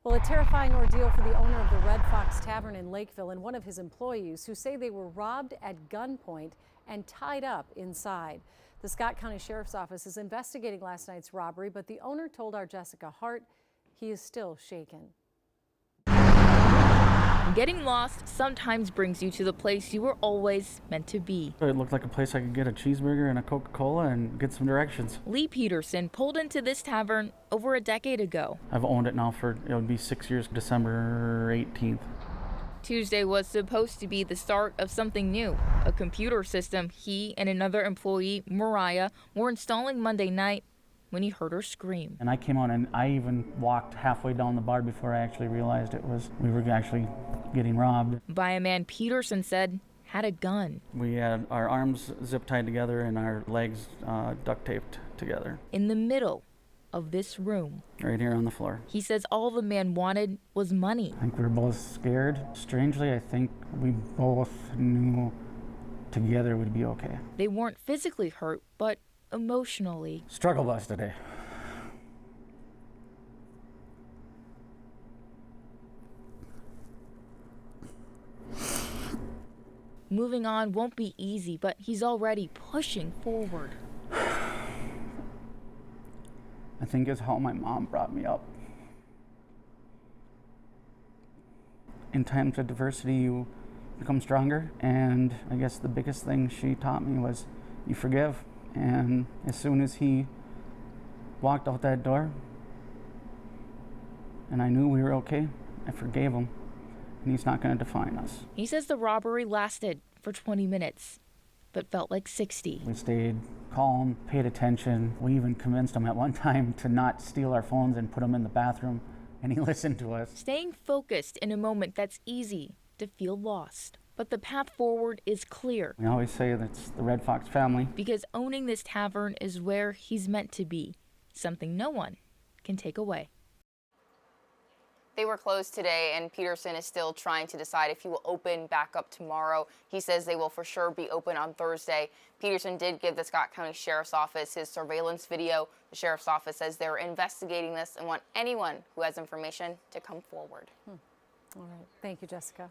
Well, a terrifying ordeal for the owner of the Red Fox Tavern in Lakeville and one of his employees who say they were robbed at gunpoint and tied up inside. The Scott County Sheriff's Office is investigating last night's robbery, but the owner told our Jessica Hart he is still shaken. Getting lost sometimes brings you to the place you were always meant to be. It looked like a place I could get a cheeseburger and a Coca-Cola and get some directions. Lee Peterson pulled into this tavern over a decade ago. I've owned it now for, it would be 6 years, December 18th. Tuesday was supposed to be the start of something new, a computer system he and another employee, Mariah, were installing Monday night when he heard her scream. And I came out and I even walked halfway down the bar before I actually realized we were actually getting robbed. By a man Peterson said had a gun. We had our arms zip tied together and our legs duct taped together. In the middle of this room. Right here on the floor. He says all the man wanted was money. I think we were both scared. Strangely, I think we both knew together we'd be okay. They weren't physically hurt, but emotionally. Struggle bus today. Moving on won't be easy, but he's already pushing forward. I think it's how my mom brought me up. In times of adversity, you become stronger, and I guess the biggest thing she taught me was you forgive. And as soon as he walked out that door and I knew we were okay, I forgave him, and he's not going to define us. He says the robbery lasted for 20 minutes, but felt like 60. We stayed calm, paid attention. We even convinced him at one time to not steal our phones and put them in the bathroom, and he listened to us. Staying focused in a moment that's easy to feel lost. But the path forward is clear. We always say that's the Red Fox family. Because owning this tavern is where he's meant to be, something no one can take away. They were closed today, and Peterson is still trying to decide if he will open back up tomorrow. He says they will for sure be open on Thursday. Peterson did give the Scott County Sheriff's Office his surveillance video. The Sheriff's Office says they're investigating this and want anyone who has information to come forward. All right. Thank you, Jessica.